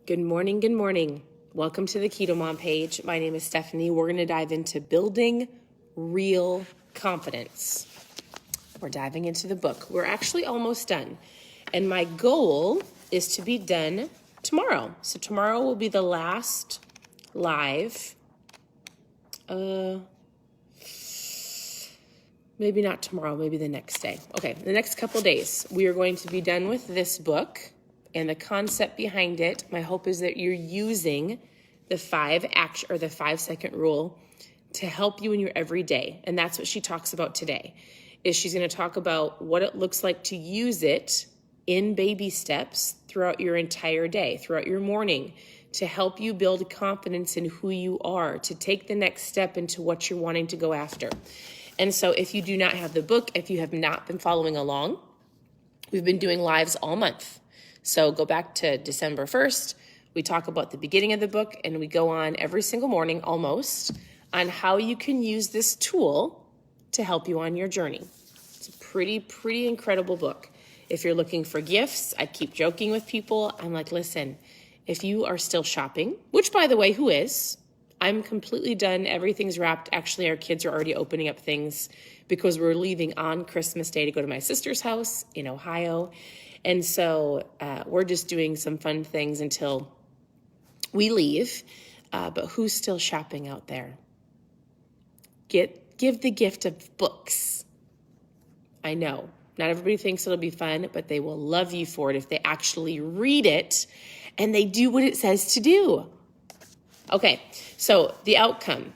Good morning, good morning. Welcome to the Keto Mom page. My name is Stephanie. We're going to dive into building real confidence. We're diving into the book. We're actually almost done. And my goal is to be done tomorrow. So tomorrow will be the last live. Maybe not tomorrow, maybe the next day. Okay, the next couple days, we are going to be done with this book and the concept behind it. My hope is that you're using the 5-second rule to help you in your everyday. And that's what she talks about today, is she's going to talk about what it looks like to use it in baby steps throughout your entire day, throughout your morning, to help you build confidence in who you are, to take the next step into what you're wanting to go after. And so if you do not have the book, if you have not been following along, we've been doing lives all month. So go back to December 1st. We talk about the beginning of the book, and we go on every single morning almost on how you can use this tool to help you on your journey. It's a pretty incredible book. If you're looking for gifts, I keep joking with people. I'm like, listen, if you are still shopping, which by the way, who is? I'm completely done. Everything's wrapped. Actually, our kids are already opening up things because we're leaving on Christmas Day to go to my sister's house in Ohio. And so we're just doing some fun things until we leave. But who's still shopping out there? Give the gift of books. I know not everybody thinks it'll be fun, but they will love you for it if they actually read it and they do what it says to do. Okay, so the outcome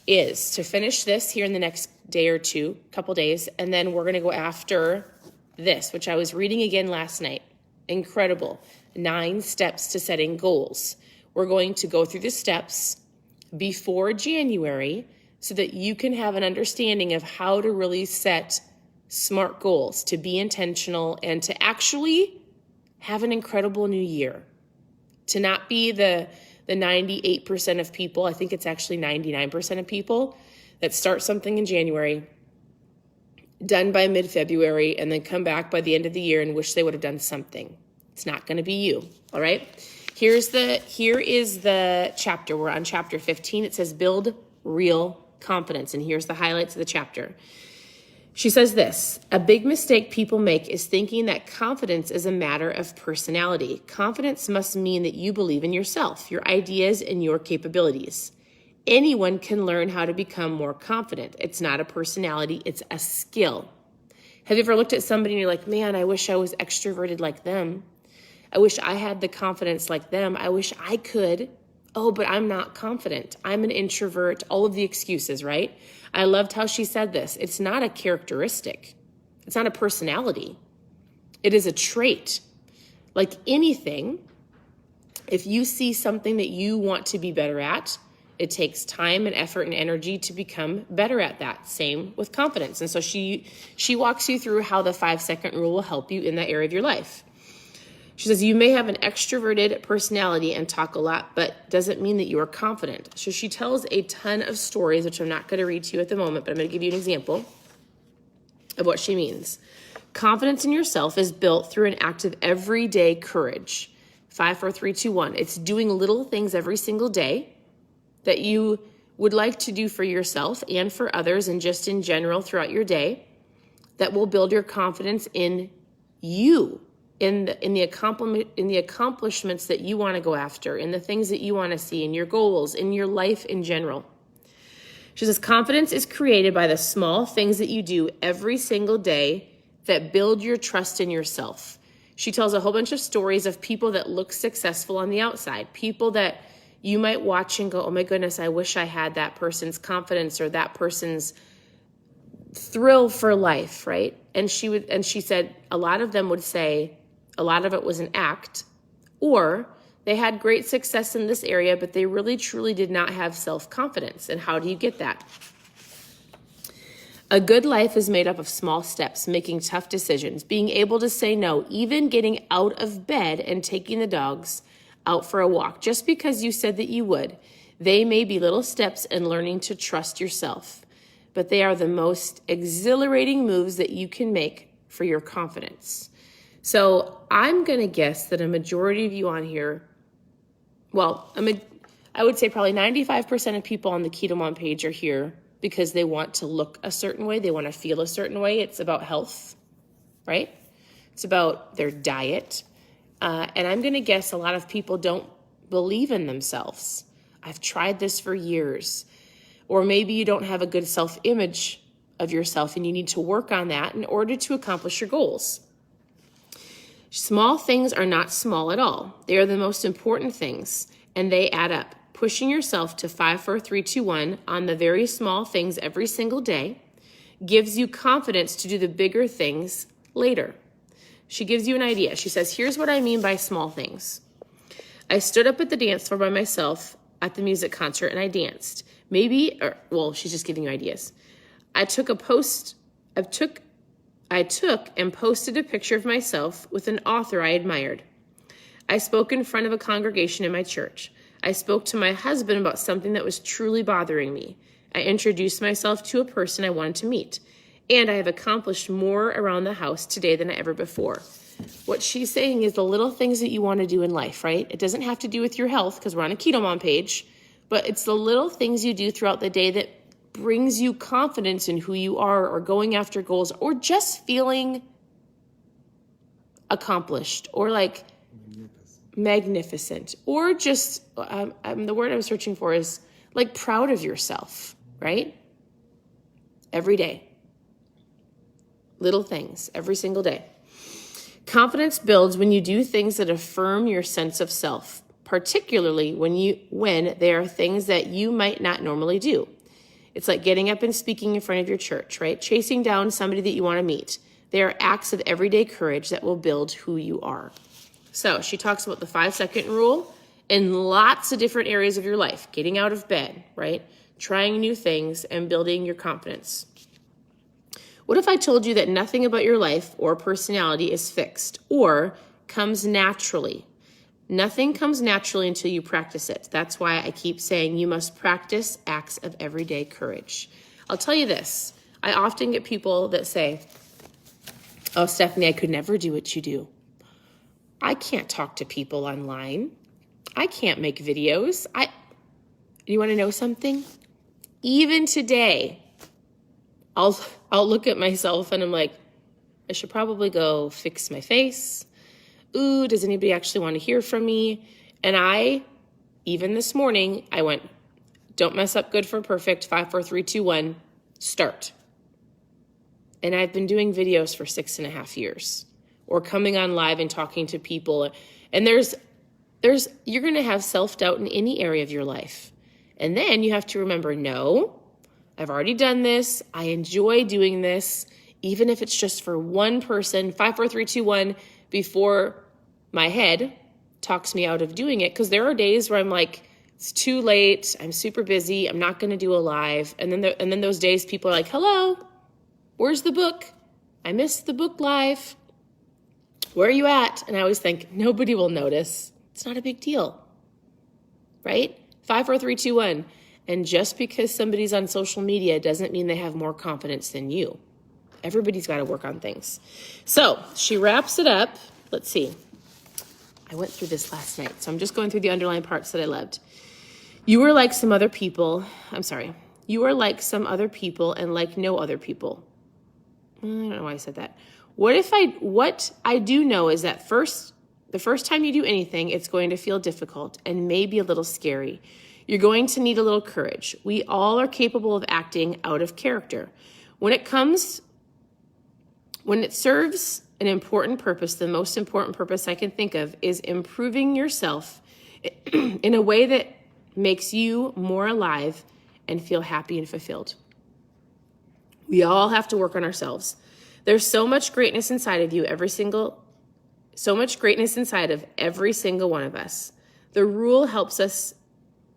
is to finish this here in the next day or two, couple days, and then we're going to go after this, which I was reading again last night. Incredible. 9 steps to setting goals. We're going to go through the steps before January so that you can have an understanding of how to really set smart goals, to be intentional, and to actually have an incredible new year. To not be the 98% of people, I think it's actually 99% of people that start something in January, done by mid-February, and then come back by the end of the year and wish they would have done something. It's not going to be you, all right? Here is the chapter. We're on chapter 15. It says build real confidence, and here's the highlights of the chapter. She says this: a big mistake people make is thinking that confidence is a matter of personality. Confidence must mean that you believe in yourself, your ideas, and your capabilities. Anyone can learn how to become more confident. It's not a personality, it's a skill. Have you ever looked at somebody and you're like, man, I wish I was extroverted like them. I wish I had the confidence like them. I wish I could. Oh, but I'm not confident. I'm an introvert. All of the excuses, right? I loved how she said this. It's not a characteristic. It's not a personality. It is a trait. Like anything, if you see something that you want to be better at, it takes time and effort and energy to become better at that. Same with confidence. And so she walks you through how the 5-second rule will help you in that area of your life. She says, you may have an extroverted personality and talk a lot, but doesn't mean that you are confident. So she tells a ton of stories, which I'm not going to read to you at the moment, but I'm going to give you an example of what she means. Confidence in yourself is built through an act of everyday courage. 5, 4, 3, 2, 1. It's doing little things every single day that you would like to do for yourself and for others and just in general throughout your day that will build your confidence in you. In the accomplishments that you want to go after, in the things that you want to see, in your goals, in your life in general. She says, confidence is created by the small things that you do every single day that build your trust in yourself. She tells a whole bunch of stories of people that look successful on the outside, people that you might watch and go, oh my goodness, I wish I had that person's confidence or that person's thrill for life, right? And she said a lot of them would say, a lot of it was an act, or they had great success in this area, but they really truly did not have self-confidence. And how do you get that? A good life is made up of small steps, making tough decisions, being able to say no, even getting out of bed and taking the dogs out for a walk. Just because you said that you would, they may be little steps in learning to trust yourself, but they are the most exhilarating moves that you can make for your confidence. So I'm going to guess that a majority of you on here well, I would say probably 95% of people on the Keto Mom page are here because they want to look a certain way. They want to feel a certain way. It's about health, right? It's about their diet. And I'm going to guess a lot of people don't believe in themselves. I've tried this for years. Or maybe you don't have a good self-image of yourself and you need to work on that in order to accomplish your goals. Small things are not small at all. They are the most important things, and they add up. Pushing yourself to 5, 4, 3, 2, 1 on the very small things every single day gives you confidence to do the bigger things later. She gives you an idea. She says, here's what I mean by small things. I stood up at the dance floor by myself at the music concert and I danced. She's just giving you ideas. I took and posted a picture of myself with an author I admired. I spoke in front of a congregation in my church. I spoke to my husband about something that was truly bothering me. I introduced myself to a person I wanted to meet. And I have accomplished more around the house today than ever before. What she's saying is the little things that you want to do in life, right? It doesn't have to do with your health because we're on a Keto Mom page, but it's the little things you do throughout the day that brings you confidence in who you are or going after goals or just feeling accomplished or like magnificent or just, the word I was searching for is like proud of yourself, right? Every day. Little things every single day. Confidence builds when you do things that affirm your sense of self, particularly when they are things that you might not normally do. It's like getting up and speaking in front of your church, right? Chasing down somebody that you want to meet. They are acts of everyday courage that will build who you are. So she talks about the 5-second rule in lots of different areas of your life. Getting out of bed, right? Trying new things and building your confidence. What if I told you that nothing about your life or personality is fixed or comes naturally? Nothing comes naturally until you practice it. That's why I keep saying you must practice acts of everyday courage. I'll tell you this. I often get people that say, oh, Stephanie, I could never do what you do. I can't talk to people online. I can't make videos. You want to know something? Even today, I'll look at myself and I'm like, I should probably go fix my face. Ooh, does anybody actually want to hear from me? And even this morning, I went, don't mess up good for perfect, 5, 4, 3, 2, 1, start. And I've been doing videos for 6.5 years or coming on live and talking to people. And you're going to have self-doubt in any area of your life. And then you have to remember, no, I've already done this. I enjoy doing this, even if it's just for one person, 5, 4, 3, 2, 1, before my head talks me out of doing it. Because there are days where I'm like, it's too late. I'm super busy. I'm not going to do a live. And then those days people are like, hello, where's the book? I missed the book live. Where are you at? And I always think, nobody will notice. It's not a big deal, right? 5, 4, 3, 2, 1. And just because somebody's on social media doesn't mean they have more confidence than you. Everybody's got to work on things. So she wraps it up. Let's see. I went through this last night, so I'm just going through the underlying parts that I loved. You are like some other people. You are like some other people and like no other people. I don't know why I said that. What I do know is that the first time you do anything, it's going to feel difficult and maybe a little scary. You're going to need a little courage. We all are capable of acting out of character. When it serves an important purpose, the most important purpose I can think of is improving yourself in a way that makes you more alive and feel happy and fulfilled. We all have to work on ourselves. There's so much greatness inside of you, so much greatness inside of every single one of us. The rule helps us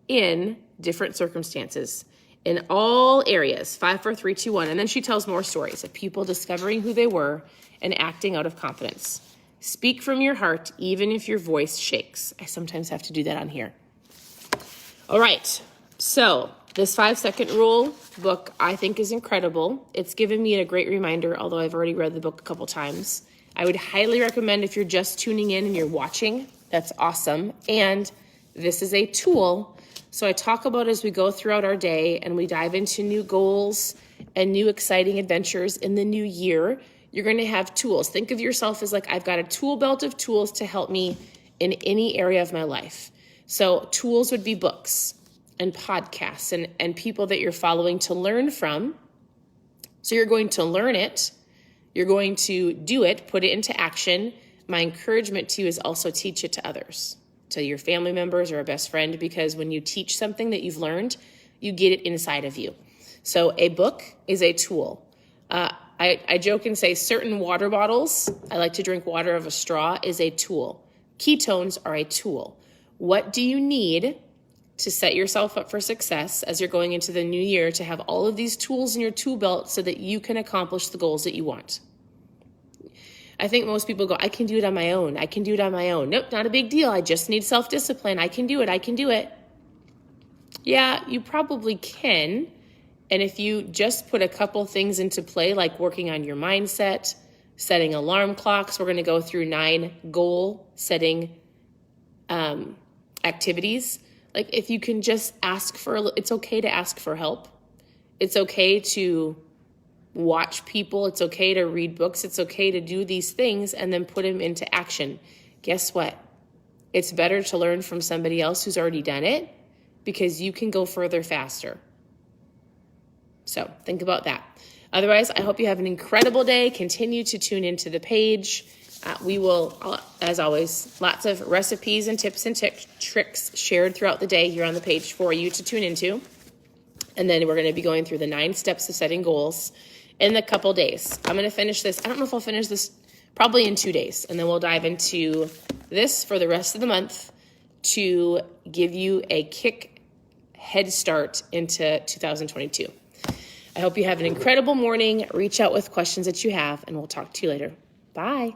in different circumstances, in all areas, 5, 4, 3, 2, 1. And then she tells more stories of people discovering who they were and acting out of confidence. Speak from your heart, even if your voice shakes. I sometimes have to do that on here. All right. So this 5-second rule book, I think, is incredible. It's given me a great reminder, although I've already read the book a couple times. I would highly recommend if you're just tuning in and you're watching. That's awesome. And This is a tool. So I talk about as we go throughout our day and we dive into new goals and new exciting adventures in the new year, you're going to have tools. Think of yourself as like, I've got a tool belt of tools to help me in any area of my life. So tools would be books and podcasts and people that you're following to learn from. So you're going to learn it. You're going to do it, put it into action. My encouragement to you is also teach it to others, to your family members or a best friend, because when you teach something that you've learned, you get it inside of you. So a book is a tool. I joke and say certain water bottles, I like to drink water of a straw, is a tool. Ketones are a tool. What do you need to set yourself up for success as you're going into the new year to have all of these tools in your tool belt so that you can accomplish the goals that you want? I think most people go, I can do it on my own. I can do it on my own. Nope, not a big deal. I just need self-discipline. I can do it. I can do it. Yeah, you probably can. And if you just put a couple things into play, like working on your mindset, setting alarm clocks, we're going to go through 9 goal setting activities. Like if you can just ask for, it's okay to ask for help. It's okay to watch people. It's okay to read books. It's okay to do these things and then put them into action. Guess what? It's better to learn from somebody else who's already done it because you can go further faster. So think about that. Otherwise, I hope you have an incredible day. Continue to tune into the page. We will, as always, lots of recipes and tips and tricks shared throughout the day here on the page for you to tune into. And then we're going to be going through the 9 steps of setting goals in a couple days. I'm going to finish this. I don't know if I'll finish this probably in 2 days. And then we'll dive into this for the rest of the month to give you a head start into 2022. I hope you have an incredible morning. Reach out with questions that you have, and we'll talk to you later. Bye.